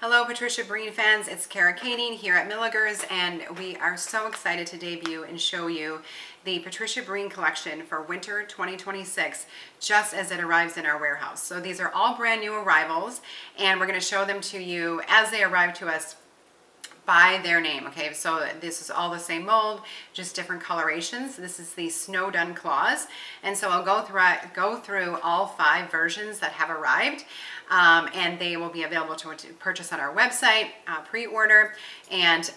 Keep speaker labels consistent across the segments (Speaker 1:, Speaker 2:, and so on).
Speaker 1: Hello, Patricia Breen fans. It's Kara Kading here at Milligers, and we are so excited to debut and show you the Patricia Breen collection for winter 2026, just as it arrives in our warehouse. So these are all brand new arrivals, and we're going to show them to you as they arrive to us by their name. Okay, so this is all the same mold, just different colorations. This is the Snowdon Claus, and so I'll go through all 5 versions that have arrived, and they will be available to purchase on our website, pre-order, and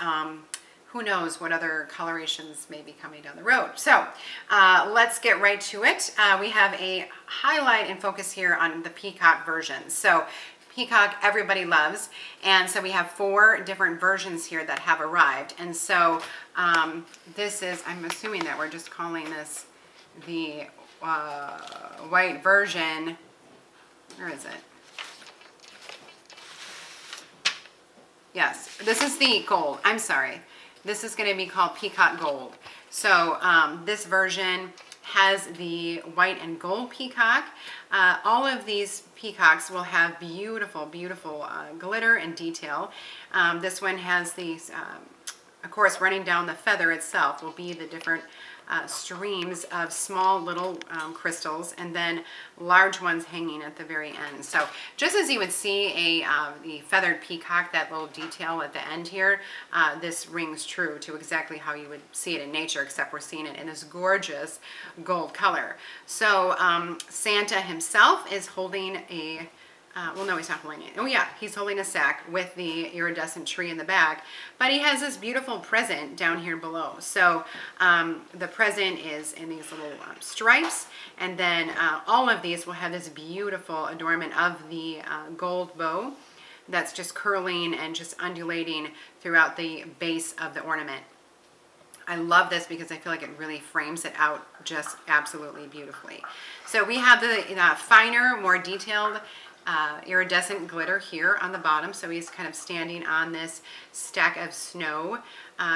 Speaker 1: who knows what other colorations may be coming down the road. So let's get right to it. We have a highlight and focus here on the peacock version. So peacock everybody loves, and so we have 4 different versions here that have arrived. And so this is, I'm assuming that we're just calling this the white version. Where is it? Yes, this is the gold. I'm sorry. This is going to be called Peacock Gold. So this version has the white and gold peacock. All of these peacocks will have beautiful, beautiful glitter and detail. This one has these, of course, running down the feather itself will be the different streams of small little crystals, and then large ones hanging at the very end. So just as you would see the feathered peacock, that little detail at the end here, this rings true to exactly how you would see it in nature, except we're seeing it in this gorgeous gold color. So Santa himself is holding a well, no, he's not holding it. Oh yeah, he's holding a sack with the iridescent tree in the back, but he has this beautiful present down here below. So the present is in these little stripes, and then all of these will have this beautiful adornment of the gold bow that's just curling and just undulating throughout the base of the ornament. I love this because I feel like it really frames it out just absolutely beautifully. So we have the finer, more detailed iridescent glitter here on the bottom. So he's kind of standing on this stack of snow.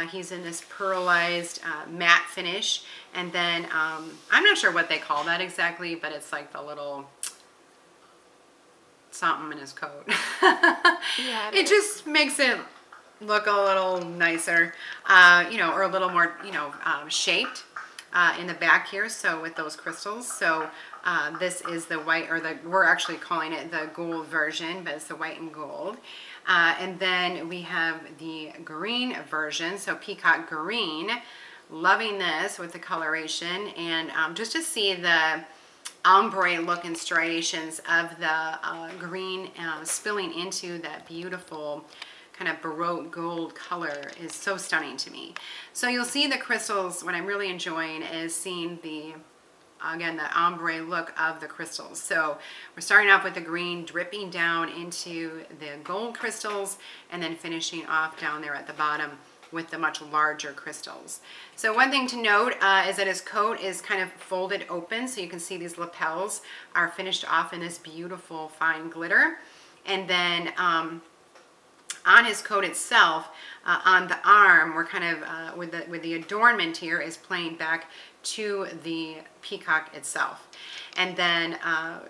Speaker 1: He's in this pearlized matte finish, and then I'm not sure what they call that exactly, but it's like the little something in his coat. Yeah, it just makes it look a little nicer, you know, or a little more, you know, shaped in the back here. So with those crystals. So this is the white, or we're actually calling it the gold version, but it's the white and gold. And then we have the green version, so peacock green. Loving this with the coloration, and just to see the ombre look and striations of the green spilling into that beautiful kind of Baroque gold color is so stunning to me. So you'll see the crystals. What I'm really enjoying is seeing the, again, the ombre look of the crystals. So we're starting off with the green, dripping down into the gold crystals, and then finishing off down there at the bottom with the much larger crystals. So one thing to note is that his coat is kind of folded open, so you can see these lapels are finished off in this beautiful fine glitter. And then on his coat itself, on the arm, we're kind of with the adornment here is playing back to the peacock itself. And then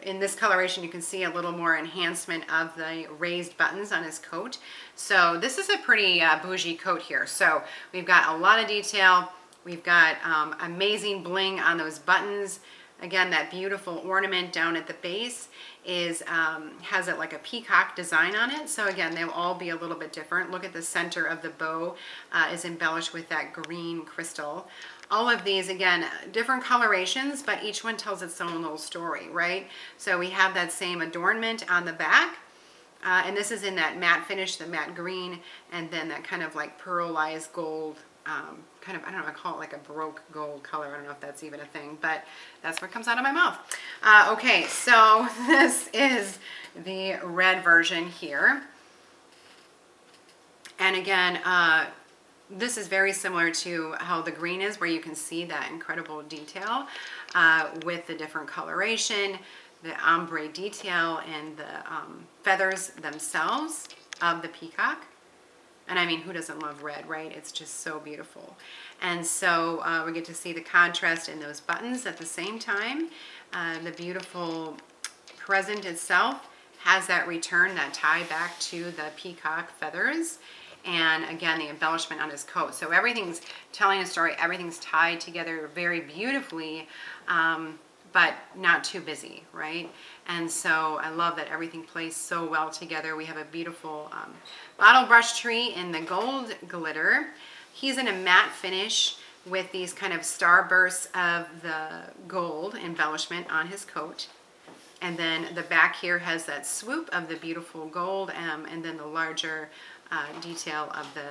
Speaker 1: in this coloration, you can see a little more enhancement of the raised buttons on his coat. So this is a pretty bougie coat here. So we've got a lot of detail. We've got amazing bling on those buttons. Again, that beautiful ornament down at the base is has it like a peacock design on it. So again, they'll all be a little bit different. Look at the center of the bow is embellished with that green crystal. All of these, again, different colorations, but each one tells its own little story, right? So we have that same adornment on the back, and this is in that matte finish, the matte green, and then that kind of like pearlized gold, kind of, I don't know, I call it like a Baroque gold color. I don't know if that's even a thing, but that's what comes out of my mouth. Okay, so this is the red version here. And again, this is very similar to how the green is, where you can see that incredible detail with the different coloration, the ombre detail, and the feathers themselves of the peacock. And I mean, who doesn't love red, right? It's just so beautiful. And so we get to see the contrast in those buttons at the same time. The beautiful present itself has that return, that tie back to the peacock feathers. And again, the embellishment on his coat. So everything's telling a story, everything's tied together very beautifully, but not too busy, right? And so I love that everything plays so well together. We have a beautiful bottle brush tree in the gold glitter. He's in a matte finish with these kind of starbursts of the gold embellishment on his coat. And then the back here has that swoop of the beautiful gold, and then the larger detail of the,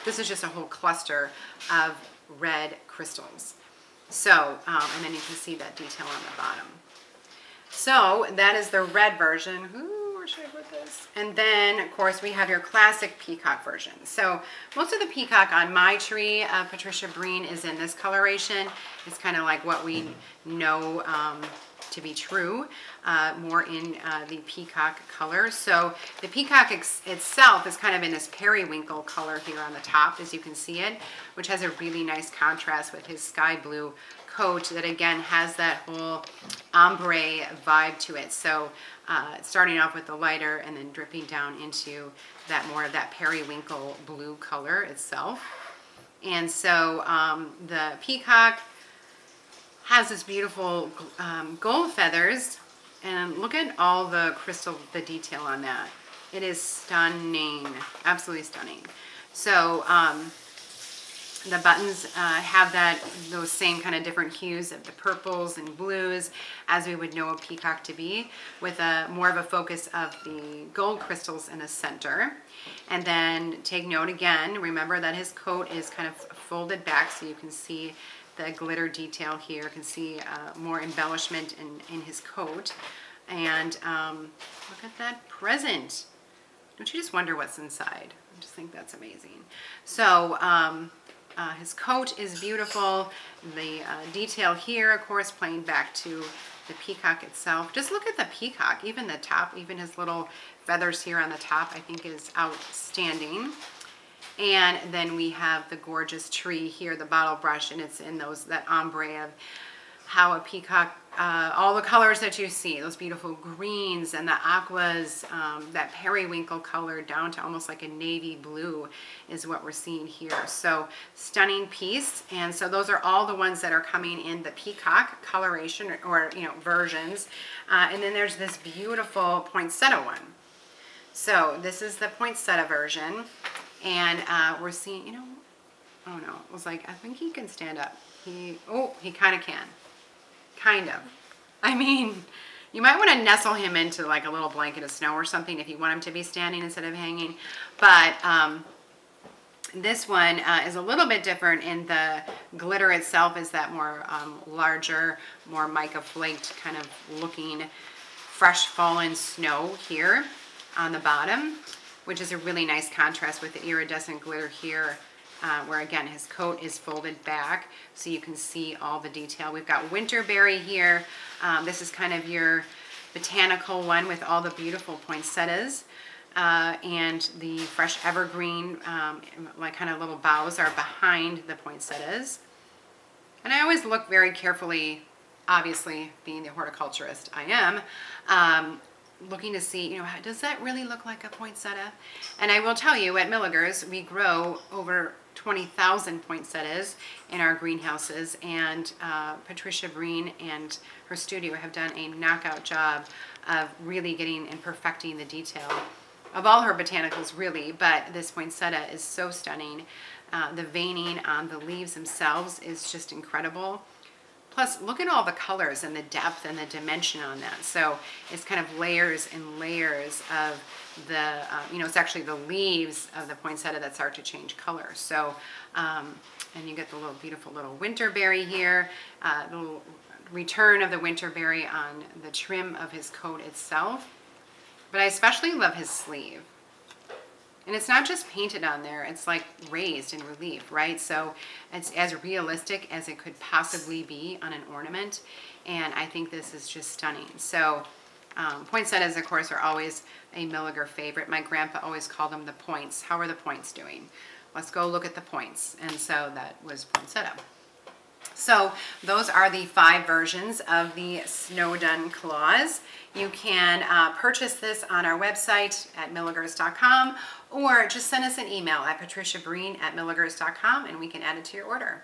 Speaker 1: this is just a whole cluster of red crystals. So, and then you can see that detail on the bottom. So that is the red version. Ooh, where should I put this? And then, of course, we have your classic peacock version. So most of the peacock on my tree, Patricia Breen, is in this coloration. It's kind of like what we know to be true, more in the peacock color. So the peacock itself is kind of in this periwinkle color here on the top, as you can see it, which has a really nice contrast with his sky blue coat that again has that whole ombre vibe to it. So starting off with the lighter and then dripping down into that more of that periwinkle blue color itself. And so the peacock has this beautiful gold feathers, and look at all the crystal, the detail on that. It is stunning, absolutely stunning. So the buttons have those same kind of different hues of the purples and blues as we would know a peacock to be, with more of a focus of the gold crystals in the center. And then take note again, remember that his coat is kind of folded back so you can see the glitter detail here. You can see more embellishment in his coat. And look at that present. Don't you just wonder what's inside? I just think that's amazing. So his coat is beautiful. The detail here, of course, playing back to the peacock itself. Just look at the peacock, even the top, even his little feathers here on the top, I think is outstanding. And then we have the gorgeous tree here, the bottle brush, and it's in that ombre of how a peacock, all the colors that you see, those beautiful greens and the aquas, that periwinkle color down to almost like a navy blue is what we're seeing here. So stunning piece. And so those are all the ones that are coming in the peacock coloration or versions. And then there's this beautiful poinsettia one. So this is the poinsettia version. And we're seeing, oh no, it was like, I think he can stand up. He kind of can. Kind of. I mean, you might want to nestle him into like a little blanket of snow or something if you want him to be standing instead of hanging. But this one is a little bit different in the glitter itself is that more larger, more mica flaked kind of looking fresh fallen snow here on the bottom, which is a really nice contrast with the iridescent glitter here, where again his coat is folded back so you can see all the detail. We've got winterberry here. This is kind of your botanical one with all the beautiful poinsettias, and the fresh evergreen, like kind of little boughs are behind the poinsettias. And I always look very carefully, obviously being the horticulturist I am, looking to see, does that really look like a poinsettia? And I will tell you, at Milliger's, we grow over 20,000 poinsettias in our greenhouses, and Patricia Breen and her studio have done a knockout job of really getting and perfecting the detail of all her botanicals, really, but this poinsettia is so stunning. The veining on the leaves themselves is just incredible. Plus, look at all the colors and the depth and the dimension on that. So it's kind of layers and layers of the, it's actually the leaves of the poinsettia that start to change color. So, and you get the little beautiful little winterberry here, the little return of the winterberry on the trim of his coat itself. But I especially love his sleeve. And it's not just painted on there, it's like raised in relief, right? So it's as realistic as it could possibly be on an ornament. And I think this is just stunning. So poinsettias, of course, are always a Milliger favorite. My grandpa always called them the points. How are the points doing? Let's go look at the points. And so that was poinsettia. So those are the 5 versions of the Snowdon Claus. You can purchase this on our website at milligers.com, or just send us an email at patriciabreen@milligers.com and we can add it to your order.